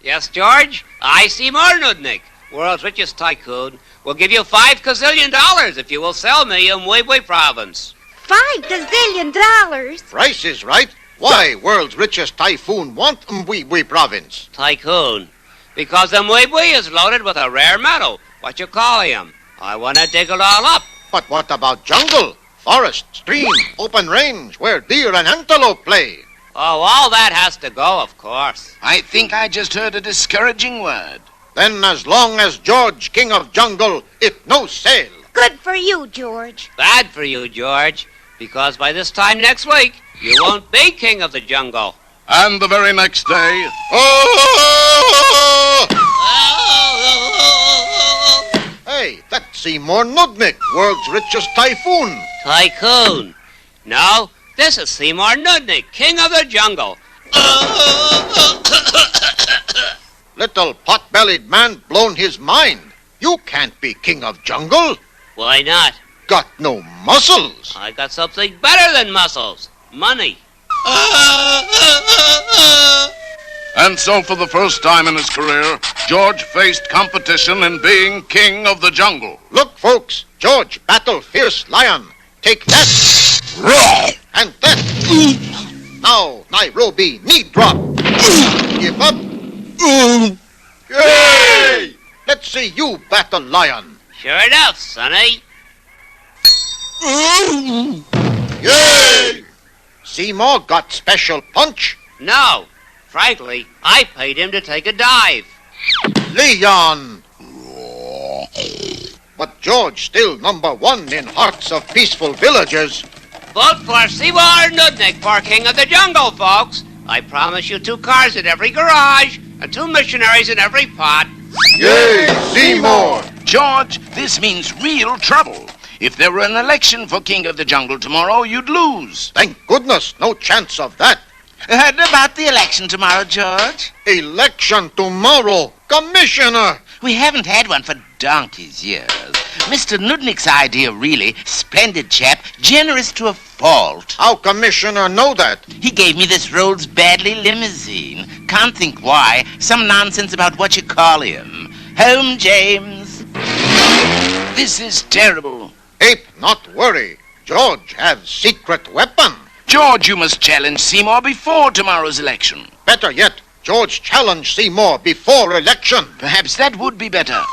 Yes, George? I, Seymour Nudnik, world's richest tycoon, will give you $5 gazillion if you will sell me Mwebwe province. $5 gazillion? Price is right. Why, world's richest typhoon want Mwebwe province? Tycoon. Because Mwebwe is loaded with a rare metal. What you call him? I want to dig it all up. But what about jungle, forest, stream, open range, where deer and antelope play? Oh, all that has to go, of course. I think I just heard a discouraging word. Then as long as George, king of jungle, it no sale. Good for you, George. Bad for you, George, because by this time next week, you won't be king of the jungle. And the very next day... Hey, that's Seymour Nudnik, world's richest typhoon. Tycoon. No, this is Seymour Nudnik, king of the jungle. Little pot-bellied man blown his mind. You can't be king of jungle. Why not? Got no muscles. I got something better than muscles. Money. And so for the first time in his career, George faced competition in being king of the jungle. Look, folks, George battle fierce lion. Take that. And that. Now, Nairobi, knee drop. Give up. Yay! Let's see you battle lion. Sure enough, Sonny. Yay! Seymour got special punch. No. Frankly, I paid him to take a dive. Leon. But George still #1 in hearts of peaceful villagers. Vote for Seymour Nudnik for king of the jungle, folks. I promise you 2 cars in every garage and 2 missionaries in every pot. Yay, Seymour! George, this means real trouble. If there were an election for king of the jungle tomorrow, you'd lose. Thank goodness, no chance of that. Heard about the election tomorrow, George? Election tomorrow. Commissioner! We haven't had one for donkey's years. Mr. Nudnik's idea, really. Splendid chap, generous to a fault. How Commissioner know that? He gave me this Rolls Badley limousine. Can't think why. Some nonsense about what you call him. Home, James. This is terrible. Ape, not worry. George have secret weapon. George, you must challenge Seymour before tomorrow's election. Better yet, George challenge Seymour before election. Perhaps that would be better.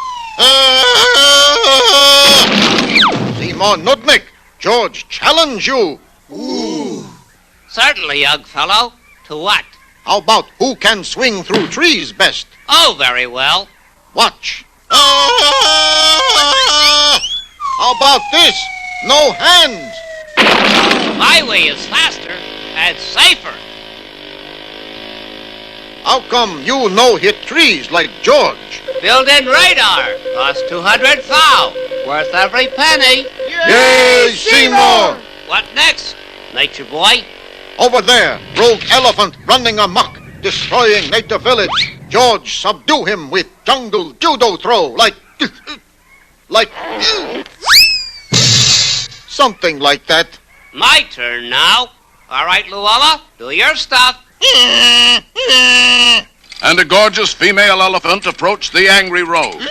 Seymour Nudnik, George challenge you. Ooh. Certainly, young fellow. To what? How about who can swing through trees best? Oh, very well. Watch. How about this? No hands. My way is faster and safer. How come you no hit trees like George? Built-in radar. Cost 200 thou. Worth every penny. Yay, Seymour! What next, nature boy? Over there, rogue elephant running amok, destroying native village. George subdue him with jungle judo throw, like something like that. My turn now. All right, Luella, do your stuff. And a gorgeous female elephant approached the angry rogue.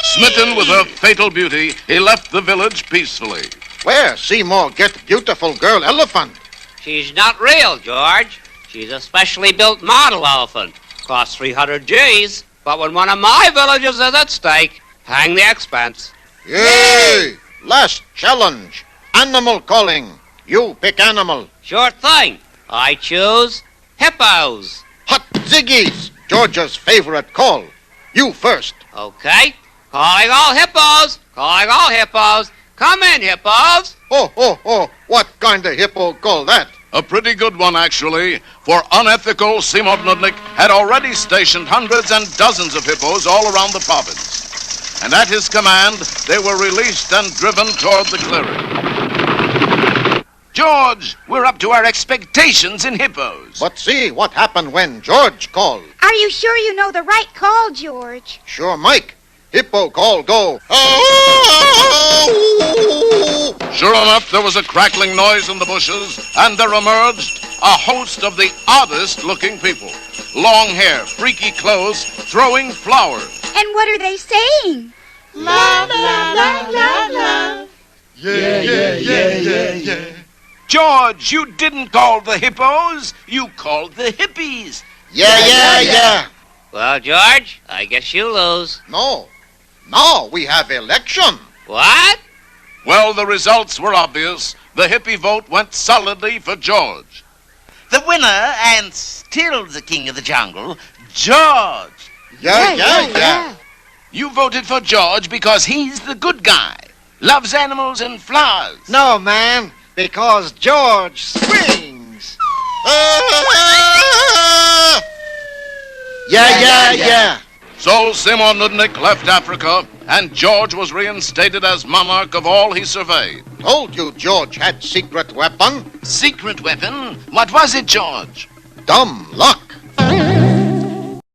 Smitten with her fatal beauty, he left the village peacefully. Where Seymour get beautiful girl elephant? She's not real, George. She's a specially built model elephant. Costs 300 G's. But when one of my villages is at stake, hang the expense. Yay! Last challenge. Animal calling. You pick animal. Sure thing. I choose hippos. Hot ziggies. George's favorite call. You first. Okay. Calling all hippos. Calling all hippos. Come in, hippos. Oh. What kind of hippo call that? A pretty good one, actually, for unethical Seymour Nudnik had already stationed hundreds and dozens of hippos all around the province. And at his command, they were released and driven toward the clearing. George, we're up to our expectations in hippos. But see what happened when George called. Are you sure you know the right call, George? Sure, Mike. Hippo call go. Sure enough, there was a crackling noise in the bushes, and there emerged a host of the oddest-looking people. Long hair, freaky clothes, throwing flowers. And what are they saying? Love, love, love, love, love. Yeah, yeah, yeah, yeah, yeah. George, you didn't call the hippos. You called the hippies. Yeah, yeah, yeah. Well, George, I guess you lose. No. Now we have election. What? Well, the results were obvious. The hippie vote went solidly for George. The winner, and still the king of the jungle, George. Yeah, yeah, yeah. You voted for George because he's the good guy. Loves animals and flowers. No, man, because George swings. Yeah, yeah, yeah. So Seymour Nudnik left Africa, and George was reinstated as monarch of all he surveyed. Told you George had secret weapon. Secret weapon? What was it, George? Dumb luck.